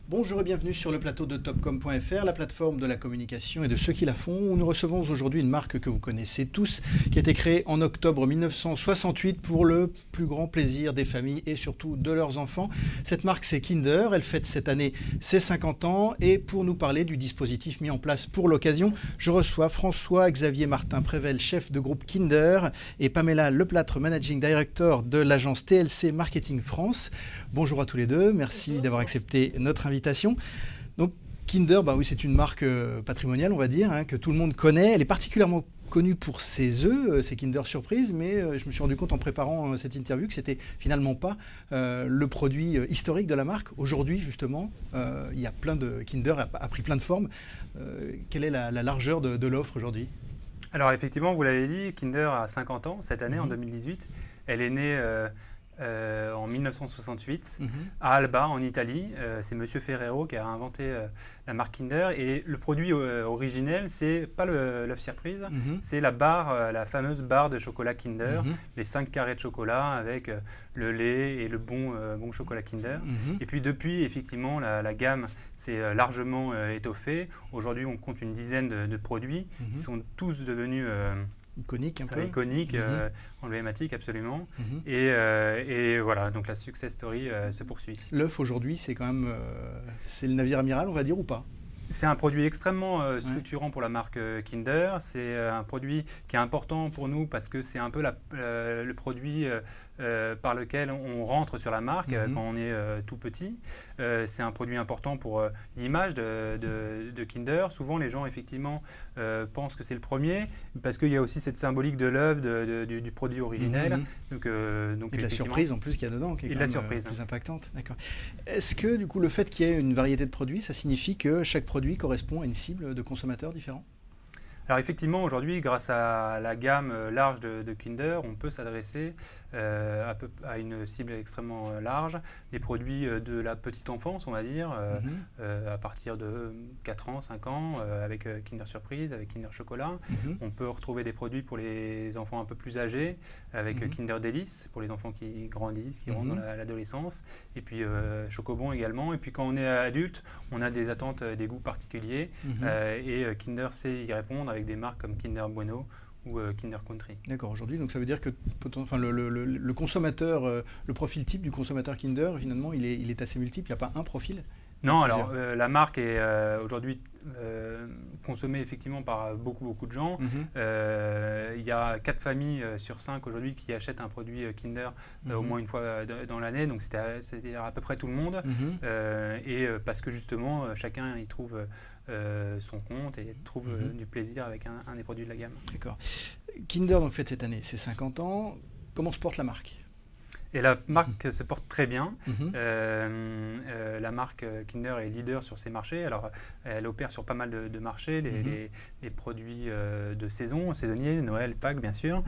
Bonjour et bienvenue sur le plateau de Topcom.fr, la plateforme de la communication et de ceux qui la font, où nous recevons aujourd'hui une marque que vous connaissez tous, qui a été créée en octobre 1968 pour le plus grand plaisir des familles et surtout de leurs enfants. Cette marque, c'est Kinder. Elle fête cette année ses 50 ans. Et pour nous parler du dispositif mis en place pour l'occasion, je reçois François-Xavier Martin-Prével, chef de groupe Kinder, et Pamela Leplâtre, Managing Director de l'agence TLC Marketing France. Bonjour à tous les deux. Merci d'avoir accepté notre invitation. Donc Kinder, oui, c'est une marque patrimoniale, on va dire, que tout le monde connaît. Elle est particulièrement connue pour ses œufs, ses Kinder Surprise, mais je me suis rendu compte en préparant cette interview que c'était finalement pas le produit historique de la marque. Aujourd'hui, justement, il y a plein de Kinder, a pris plein de formes. Quelle est la largeur de l'offre aujourd'hui ? Alors effectivement, vous l'avez dit, Kinder a 50 ans cette année, en 2018. Elle est née en 1968 à Alba, en Italie. C'est Monsieur Ferrero qui a inventé la marque Kinder. Et le produit originel, c'est pas l'œuf surprise, c'est la barre, la fameuse barre de chocolat Kinder, les 5 carrés de chocolat avec le lait et le bon chocolat Kinder. Et puis depuis, effectivement, la gamme s'est largement étoffée. Aujourd'hui, on compte une dizaine de produits qui sont tous devenus iconique un peu. Iconique, emblématique absolument. Et voilà, donc la success story se poursuit. L'œuf aujourd'hui, c'est quand même c'est le navire amiral, on va dire, ou pas ? C'est un produit extrêmement structurant pour la marque Kinder. C'est un produit qui est important pour nous parce que c'est un peu le produit par lequel on rentre sur la marque quand on est tout petit. C'est un produit important pour l'image de Kinder. Souvent, les gens, effectivement, pensent que c'est le premier parce qu'il y a aussi cette symbolique de l'œuf, du produit originel. Donc, et de la surprise, en plus, qu'il y a dedans, qui est quand même plus impactante. D'accord. Est-ce que, du coup, le fait qu'il y ait une variété de produits, ça signifie que chaque produit correspond à une cible de consommateurs différents ? Alors effectivement, aujourd'hui, grâce à la gamme large de Kinder, on peut s'adresser à une cible extrêmement large. Des produits de la petite enfance, on va dire, à partir de 4 ans, 5 ans, avec Kinder Surprise, avec Kinder Chocolat. On peut retrouver des produits pour les enfants un peu plus âgés, avec Kinder Délice, pour les enfants qui grandissent, qui rentrent dans l'adolescence. Et puis Chocobon également. Et puis quand on est adulte, on a des attentes, des goûts particuliers. Et Kinder sait y répondre avec des marques comme Kinder Bueno ou Kinder Country. D'accord, aujourd'hui, donc ça veut dire que le consommateur, le profil type du consommateur Kinder, finalement, il est assez multiple, il n'y a pas un profil ? Non, alors la marque est aujourd'hui consommée effectivement par beaucoup de gens. Il y a 4 familles sur 5 aujourd'hui qui achètent un produit Kinder au moins une fois dans l'année, donc c'est à peu près tout le monde. Et parce que justement, chacun y trouve son compte et trouve du plaisir avec un des produits de la gamme. D'accord. Kinder donc fête cette année ses 50 ans. Comment se porte la marque ? Et la marque se porte très bien. La marque Kinder est leader sur ses marchés. Alors, elle opère sur pas mal de marchés, les produits de saison, saisonniers, Noël, Pâques, bien sûr,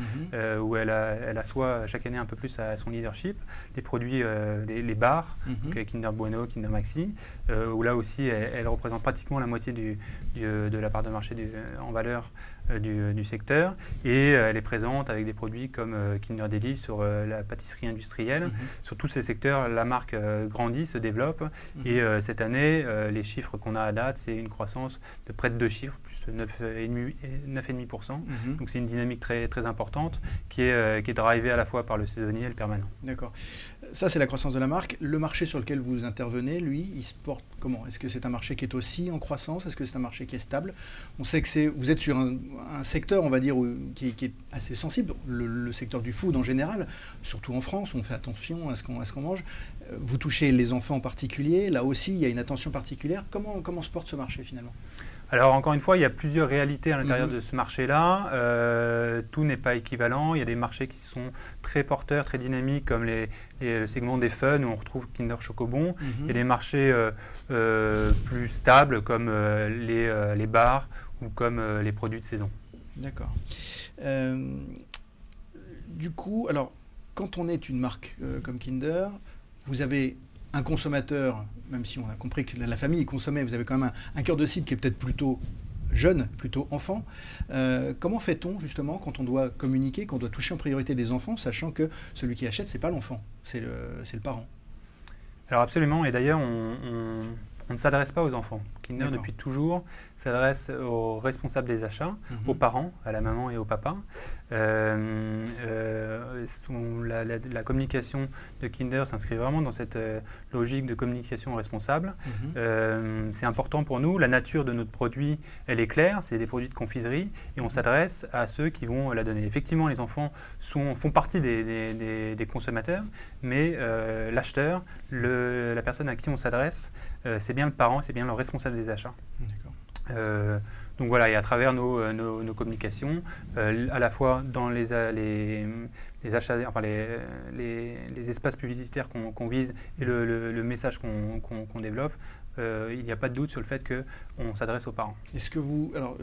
où elle assoit chaque année un peu plus à son leadership. Les produits, les bars, donc Kinder Bueno, Kinder Maxi, où là aussi, elle représente pratiquement la moitié de la part de marché en valeur du secteur, et elle est présente avec des produits comme Kinder Délice sur la pâtisserie industrielle. Sur tous ces secteurs, la marque grandit, se développe, et cette année, les chiffres qu'on a à date, c'est une croissance de près de 2 chiffres, plus 9,5%. Donc c'est une dynamique très importante qui est drivée à la fois par le saisonnier et le permanent. D'accord. Ça, c'est la croissance de la marque. Le marché sur lequel vous intervenez, lui, il se porte comment ? Est-ce que c'est un marché qui est aussi en croissance ? Est-ce que c'est un marché qui est stable ? On sait que vous êtes sur un secteur, on va dire, qui est assez sensible, le secteur du food en général, surtout en France, on fait attention à ce qu'on mange. Vous touchez les enfants en particulier, là aussi, il y a une attention particulière. Comment se porte ce marché finalement ? Alors encore une fois, il y a plusieurs réalités à l'intérieur de ce marché-là. Tout n'est pas équivalent. Il y a des marchés qui sont très porteurs, très dynamiques, comme les segments des fun, où on retrouve Kinder Chocobon. Il y a des marchés plus stables, comme les bars ou comme les produits de saison. D'accord. Du coup, alors, quand on est une marque comme Kinder, vous avez un consommateur, même si on a compris que la famille consommait, vous avez quand même un cœur de cible qui est peut-être plutôt jeune, plutôt enfant. Comment fait-on justement quand on doit communiquer, qu'on doit toucher en priorité des enfants, sachant que celui qui achète, c'est pas l'enfant, c'est le parent ? Alors absolument, et d'ailleurs on on ne s'adresse pas aux enfants. Kinder, depuis toujours, s'adresse aux responsables des achats, aux parents, à la maman et au papa. La communication de Kinder s'inscrit vraiment dans cette logique de communication responsable. C'est important pour nous. La nature de notre produit, elle est claire. C'est des produits de confiserie et on s'adresse à ceux qui vont la donner. Effectivement, les enfants font partie des consommateurs, mais l'acheteur, la personne à qui on s'adresse, c'est bien le parent, c'est bien le responsable des achats. Donc voilà, et à travers nos communications, à la fois dans les achats, enfin les espaces publicitaires qu'on vise et le message qu'on développe, il n'y a pas de doute sur le fait qu'on s'adresse aux parents. Est-ce que vous, alors,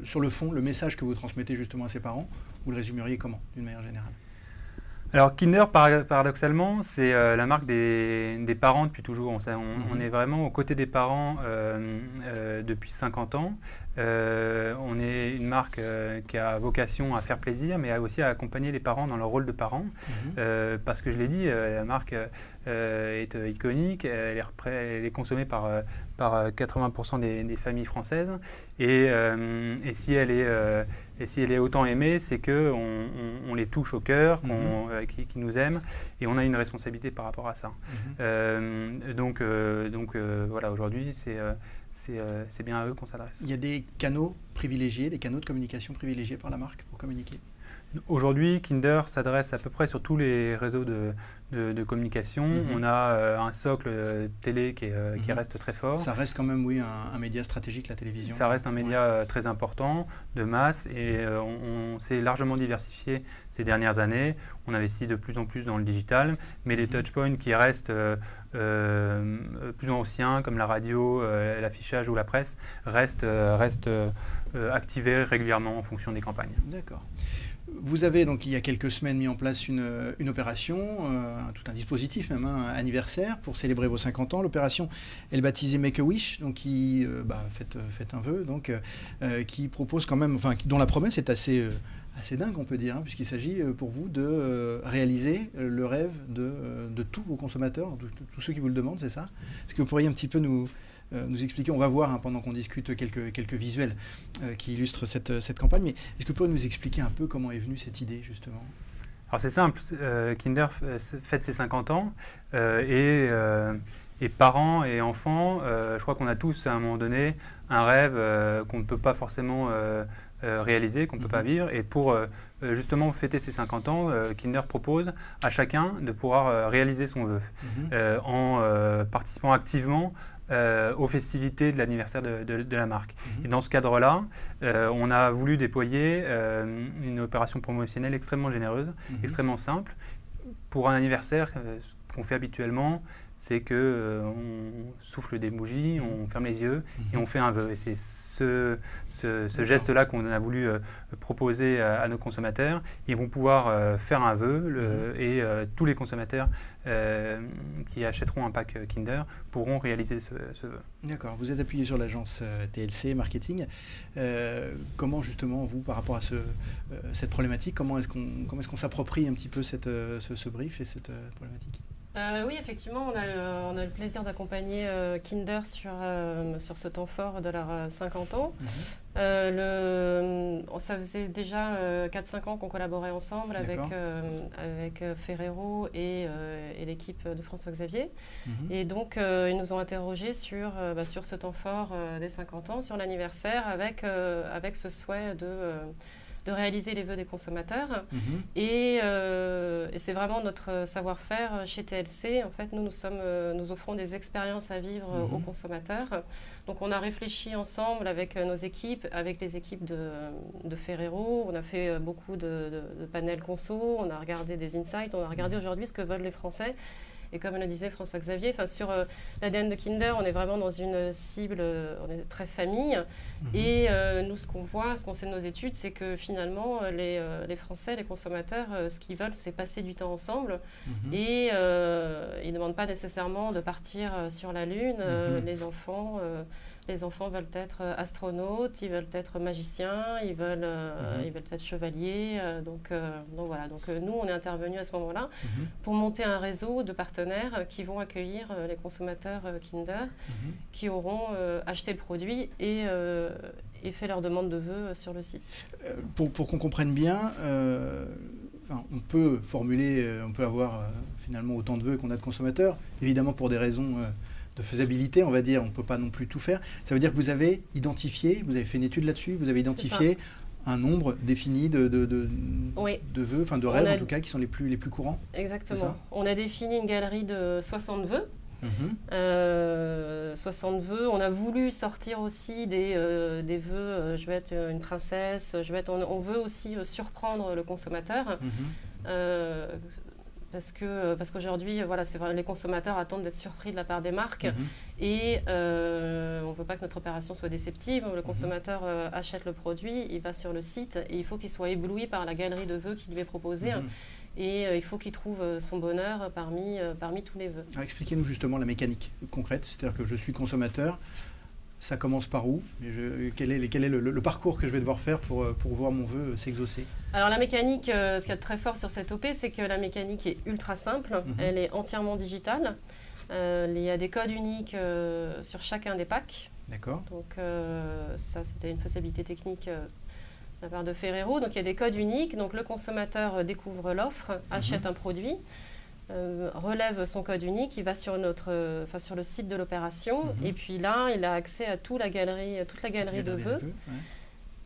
sur le fond, le message que vous transmettez justement à ces parents, vous le résumeriez comment, d'une manière générale ? Alors Kinder, paradoxalement, c'est la marque des parents depuis toujours. On est vraiment aux côtés des parents depuis 50 ans. On est une marque qui a vocation à faire plaisir, mais aussi à accompagner les parents dans leur rôle de parents. Parce que je l'ai dit, la marque est iconique, elle est consommée par 80% des familles françaises. Et si elle est autant aimée, c'est qu'on les touche au cœur, qui nous aiment, et on a une responsabilité par rapport à ça. Donc voilà, aujourd'hui, c'est bien à eux qu'on s'adresse. Il y a des canaux privilégiés, des canaux de communication privilégiés par la marque pour communiquer ? Aujourd'hui, Kinder s'adresse à peu près sur tous les réseaux de communication. On a un socle télé qui reste très fort. Ça reste quand même, oui, un média stratégique, la télévision. Ça reste un média très important, de masse, et on s'est largement diversifié ces dernières années. On investit de plus en plus dans le digital, mais les touchpoints qui restent plus anciens, comme la radio, l'affichage ou la presse, restent activés régulièrement en fonction des campagnes. D'accord. Vous avez donc il y a quelques semaines mis en place une opération, tout un dispositif même, anniversaire pour célébrer vos 50 ans. L'opération elle est baptisée Make a Wish, donc qui faites un vœu, donc qui propose quand même, enfin dont la promesse est assez dingue on peut dire, puisqu'il s'agit pour vous de réaliser le rêve de tous vos consommateurs, de tous ceux qui vous le demandent, c'est ça ? Est-ce que vous pourriez un petit peu nous expliquer, on va voir pendant qu'on discute quelques visuels qui illustrent cette campagne, mais est-ce que vous pourriez nous expliquer un peu comment est venue cette idée justement ? Alors c'est simple, Kinder fête ses 50 ans et parents et enfants, je crois qu'on a tous à un moment donné un rêve qu'on ne peut pas forcément réaliser, qu'on ne peut pas vivre, et pour justement fêter ses 50 ans, Kinder propose à chacun de pouvoir réaliser son vœu en participant activement aux festivités de l'anniversaire de la marque. Et dans ce cadre-là, on a voulu déployer une opération promotionnelle extrêmement généreuse, extrêmement simple. Pour un anniversaire, ce qu'on fait habituellement, c'est qu'on souffle des bougies, on ferme les yeux et on fait un vœu. Et c'est ce geste-là qu'on a voulu proposer à nos consommateurs. Ils vont pouvoir faire un vœu et tous les consommateurs qui achèteront un pack Kinder pourront réaliser ce vœu. D'accord. Vous êtes appuyé sur l'agence TLC Marketing. Comment justement, vous, par rapport à cette problématique, comment est-ce qu'on s'approprie un petit peu ce brief et cette problématique ? Oui, effectivement, on a le plaisir d'accompagner Kinder sur ce temps fort de leurs 50 ans. Ça faisait déjà 4-5 ans qu'on collaborait ensemble avec Ferrero et l'équipe de François Xavier. Et donc, ils nous ont interrogés sur ce temps fort des 50 ans, sur l'anniversaire, avec ce souhait de réaliser les vœux des consommateurs. Et c'est vraiment notre savoir-faire chez TLC. En fait, nous offrons des expériences à vivre aux consommateurs. Donc, on a réfléchi ensemble avec nos équipes, avec les équipes de Ferrero. On a fait beaucoup de panels conso, on a regardé des insights, on a regardé aujourd'hui ce que veulent les Français. Et comme le disait François Xavier, sur l'ADN de Kinder, on est vraiment dans une cible, on est très famille. Et nous, ce qu'on voit, ce qu'on sait de nos études, c'est que finalement, les Français, les consommateurs, ce qu'ils veulent, c'est passer du temps ensemble. Et ils ne demandent pas nécessairement de partir sur la Lune. Les enfants Les enfants veulent être astronautes, ils veulent être magiciens, ils veulent être chevaliers. Donc voilà. Donc nous, on est intervenus à ce moment-là pour monter un réseau de partenaires qui vont accueillir les consommateurs Kinder qui auront acheté le produit et fait leur demande de vœux sur le site. Pour qu'on comprenne bien, on peut formuler, on peut avoir finalement autant de vœux qu'on a de consommateurs, évidemment pour des raisons de faisabilité, on va dire, on ne peut pas non plus tout faire. Ça veut dire que vous avez identifié, vous avez fait une étude là-dessus, vous avez identifié un nombre défini de vœux, enfin de rêves en tout cas, qui sont les plus courants. Exactement. On a défini une galerie de 60 vœux. 60 vœux. On a voulu sortir aussi des vœux, je veux être une princesse, on veut aussi surprendre le consommateur. Parce qu'aujourd'hui, voilà, c'est vrai, les consommateurs attendent d'être surpris de la part des marques et on ne veut pas que notre opération soit déceptive. Le consommateur achète le produit, il va sur le site et il faut qu'il soit ébloui par la galerie de vœux qui lui est proposée. Et il faut qu'il trouve son bonheur parmi tous les vœux. Expliquez-nous justement la mécanique concrète, c'est-à-dire que je suis consommateur, ça commence par où? Quel est le parcours que je vais devoir faire pour voir mon vœu s'exaucer? Alors la mécanique, ce qu'il y a de très fort sur cette OP, c'est que la mécanique est ultra simple, elle est entièrement digitale. Il y a des codes uniques sur chacun des packs. D'accord. Donc ça, c'était une faisabilité technique de la part de Ferrero. Donc il y a des codes uniques, donc le consommateur découvre l'offre, achète un produit, relève son code unique, il va sur le site de l'opération et puis là il a accès à toute la galerie de vœux.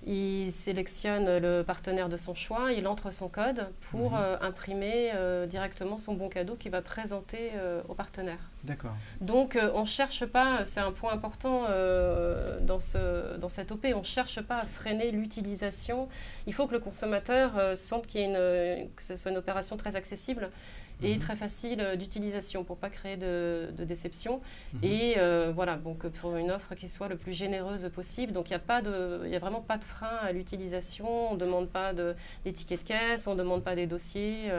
Il sélectionne le partenaire de son choix, il entre son code pour imprimer directement son bon cadeau qu'il va présenter au partenaire. D'accord. Donc on ne cherche pas, c'est un point important dans cette OP, on ne cherche pas à freiner l'utilisation. Il faut que le consommateur sente que ce soit une opération très accessible et très facile d'utilisation pour ne pas créer de déception. Et voilà, donc pour une offre qui soit le plus généreuse possible. Donc il n'y a vraiment pas de frein à l'utilisation, on ne demande pas des tickets de caisse, on ne demande pas des dossiers.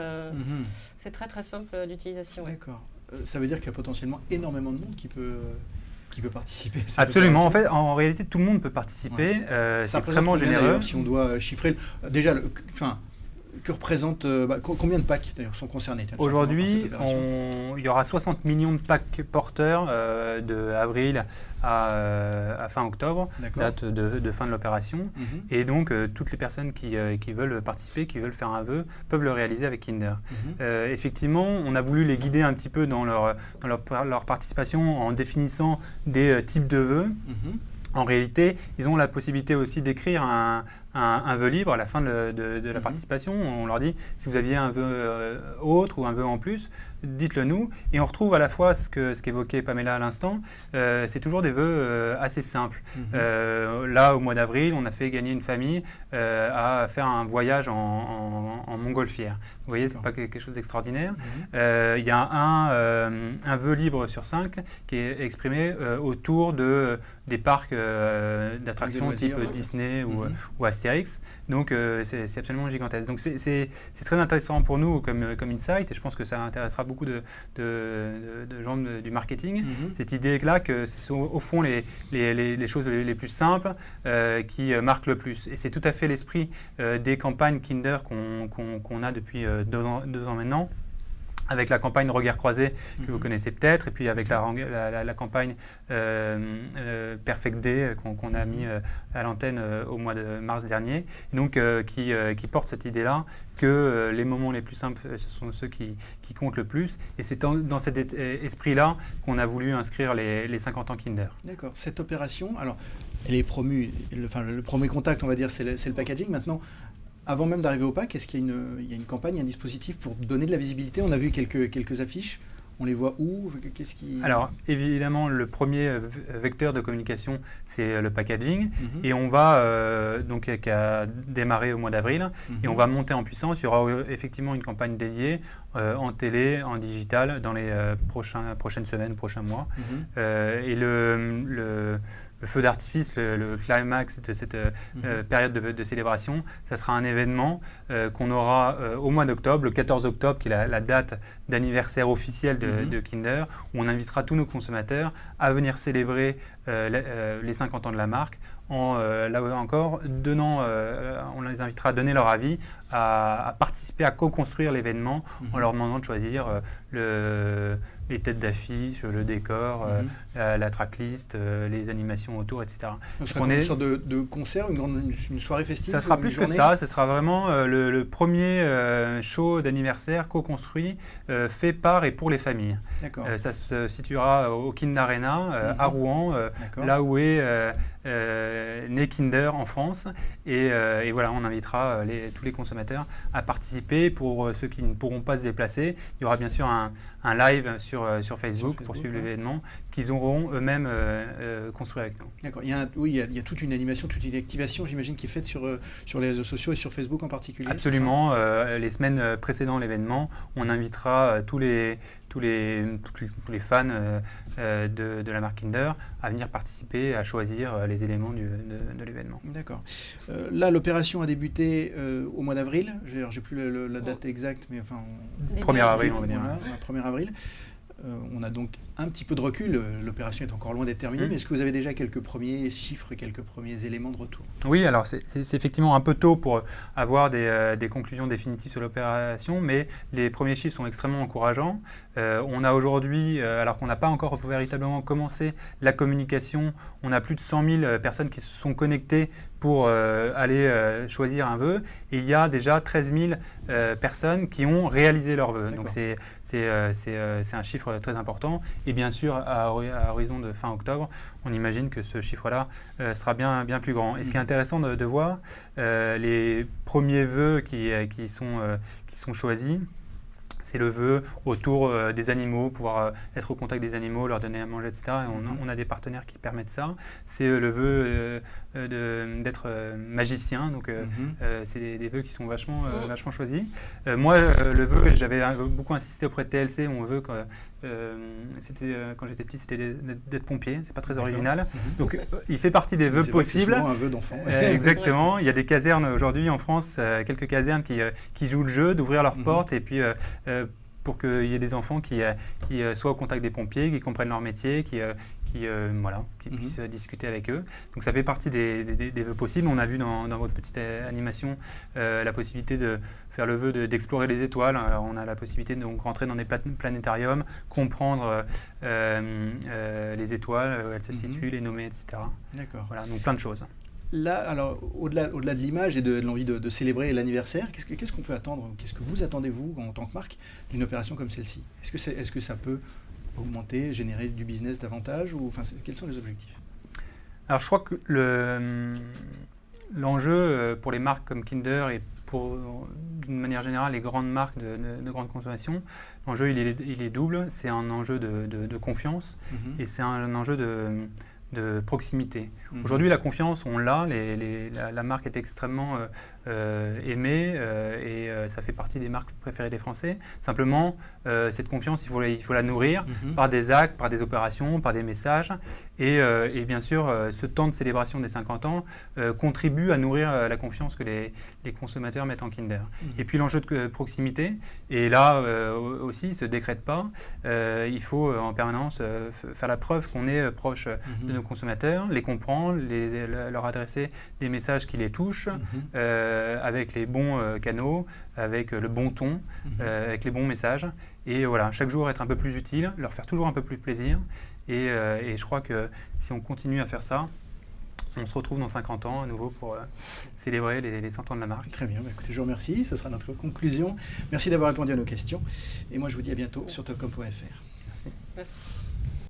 C'est très très simple l'utilisation. D'accord. Ça veut dire qu'il y a potentiellement énormément de monde qui peut participer. Absolument. En fait, en réalité, tout le monde peut participer. C'est extrêmement généreux. Si on doit chiffrer, déjà, que représente, combien de packs d'ailleurs sont concernés? Aujourd'hui, il y aura 60 millions de packs porteurs de avril à fin octobre, date de fin de l'opération. Et donc, toutes les personnes qui veulent participer, qui veulent faire un vœu, peuvent le réaliser avec Kinder. Effectivement, on a voulu les guider un petit peu dans leur participation en définissant des types de vœux. En réalité, ils ont la possibilité aussi d'écrire un vœu libre à la fin de la participation. On leur dit, si vous aviez un vœu autre ou un vœu en plus, dites-le nous. Et on retrouve à la fois ce qu'évoquait Pamela à l'instant, c'est toujours des vœux assez simples. Là, au mois d'avril, on a fait gagner une famille à faire un voyage en montgolfière. Vous voyez, ce n'est pas quelque chose d'extraordinaire. Il y a un vœu libre sur 5 qui est exprimé autour des parcs d'attractions type Disney ou Astérix. Donc, c'est absolument gigantesque. Donc, c'est très intéressant pour nous comme insight et je pense que ça intéressera beaucoup de gens du marketing. Cette idée-là que ce sont au fond les choses les plus simples qui marquent le plus. Et c'est tout à fait l'esprit des campagnes Kinder qu'on a depuis 2 ans maintenant, avec la campagne Regard croisé que vous connaissez peut-être, et puis avec la campagne Perfect Day qu'on a mis à l'antenne au mois de mars dernier, et donc qui porte cette idée-là que les moments les plus simples, ce sont ceux qui comptent le plus. Et c'est dans cet esprit-là qu'on a voulu inscrire les 50 ans Kinder. D'accord. Cette opération, alors, elle est promue, le premier contact, on va dire, c'est le packaging. Maintenant, avant même d'arriver au pack, est-ce qu'il y a une campagne, un dispositif pour donner de la visibilité? On a vu quelques affiches. On les voit où? Alors, évidemment, le premier vecteur de communication, c'est le packaging. Et on va, qui a démarré au mois d'avril, et on va monter en puissance. Il y aura effectivement une campagne dédiée en télé, en digital, dans les prochaines semaines, prochains mois. Et feu d'artifice, le climax de cette période de célébration. Ça sera un événement qu'on aura au mois d'octobre, le 14 octobre, qui est la date d'anniversaire officielle de Kinder, où on invitera tous nos consommateurs à venir célébrer les 50 ans de la marque. Là encore, on les invitera à donner leur avis, à participer, à co-construire l'événement en leur demandant de choisir les têtes d'affiche, le décor, la tracklist, les animations autour, etc. Donc, ce sera une sorte de concert, une soirée festive? Ça sera plus que ça, ça sera vraiment le premier show d'anniversaire co-construit, fait par et pour les familles. Ça se situera au Kinder Arena, à Rouen, là où est né Kinder en France. Et voilà, on invitera tous les consommateurs à participer. Pour ceux qui ne pourront pas se déplacer, il y aura bien sûr un live sur Facebook pour suivre l'événement qu'ils auront eux-mêmes construit avec nous. D'accord. Il y a toute une animation, toute une activation, j'imagine, qui est faite sur les réseaux sociaux et sur Facebook en particulier. Absolument. Les semaines précédant l'événement, on invitera tous les fans de la marque Kinder à venir participer, à choisir les éléments de l'événement. D'accord. Là, l'opération a débuté au mois d'avril. J'ai plus la date exacte, mais enfin... 1er avril, on va dire. Voilà, 1er avril. On a donc un petit peu de recul, l'opération est encore loin d'être terminée, mais est-ce que vous avez déjà quelques premiers chiffres, quelques premiers éléments de retour? Oui, alors c'est effectivement un peu tôt pour avoir des conclusions définitives sur l'opération, mais les premiers chiffres sont extrêmement encourageants. On a aujourd'hui, alors qu'on n'a pas encore véritablement commencé la communication, on a plus de 100 000 personnes qui se sont connectées pour aller choisir un vœu, et il y a déjà 13 000 personnes qui ont réalisé leur vœu. Donc c'est un chiffre très important, et bien sûr à horizon de fin octobre, on imagine que ce chiffre-là sera bien plus grand. Et ce qui est intéressant de voir, les premiers vœux qui sont choisis, c'est le vœu autour des animaux, pouvoir être au contact des animaux, leur donner à manger, etc. Et on a des partenaires qui permettent ça. C'est le vœu d'être magicien, donc c'est des vœux qui sont vachement choisis. Moi, le vœu, j'avais beaucoup insisté auprès de TLC, mon vœu, quand j'étais petit, c'était d'être pompier. C'est pas très original. Donc, il fait partie des vœux possibles. C'est souvent un vœu d'enfant. Exactement. Il y a des casernes aujourd'hui en France, quelques casernes qui jouent le jeu d'ouvrir leurs portes et puis pour qu'il y ait des enfants qui soient au contact des pompiers, qui comprennent leur métier, qui puissent discuter avec eux. Donc ça fait partie des vœux possibles. On a vu dans votre petite animation la possibilité de faire le vœu d'explorer les étoiles. Alors, on a la possibilité de donc rentrer dans des planétariums, comprendre les étoiles, où elles se situent, les nommer, etc. D'accord. Voilà, donc plein de choses. Là, alors, au-delà de l'image et de l'envie de célébrer l'anniversaire, qu'est-ce qu'on peut attendre? Qu'est-ce que vous attendez, vous, en tant que marque, d'une opération comme celle-ci? Est-ce que ça peut augmenter, générer du business davantage, quels sont les objectifs? Alors, je crois que l'enjeu pour les marques comme Kinder et d'une manière générale, les grandes marques de grande consommation, l'enjeu, il est double. C'est un enjeu de confiance et c'est un enjeu de proximité. Aujourd'hui, la confiance, on l'a, la marque est extrêmement aimée et ça fait partie des marques préférées des Français. Simplement, cette confiance, il faut la nourrir par des actes, par des opérations, par des messages. Et bien sûr, ce temps de célébration des 50 ans contribue à nourrir la confiance que les consommateurs mettent en Kinder. Et puis l'enjeu de proximité, et là aussi, il ne se décrète pas. Il faut en permanence faire la preuve qu'on est proche de nos consommateurs, les comprendre, leur adresser des messages qui les touchent, avec les bons canaux, avec le bon ton, avec les bons messages. Et voilà, chaque jour être un peu plus utile, leur faire toujours un peu plus plaisir. Et je crois que si on continue à faire ça, on se retrouve dans 50 ans à nouveau pour célébrer les 100 ans de la marque. Très bien, écoutez, je vous remercie. Ce sera notre conclusion. Merci d'avoir répondu à nos questions. Et moi, je vous dis à bientôt sur topcom.fr. Merci. Merci.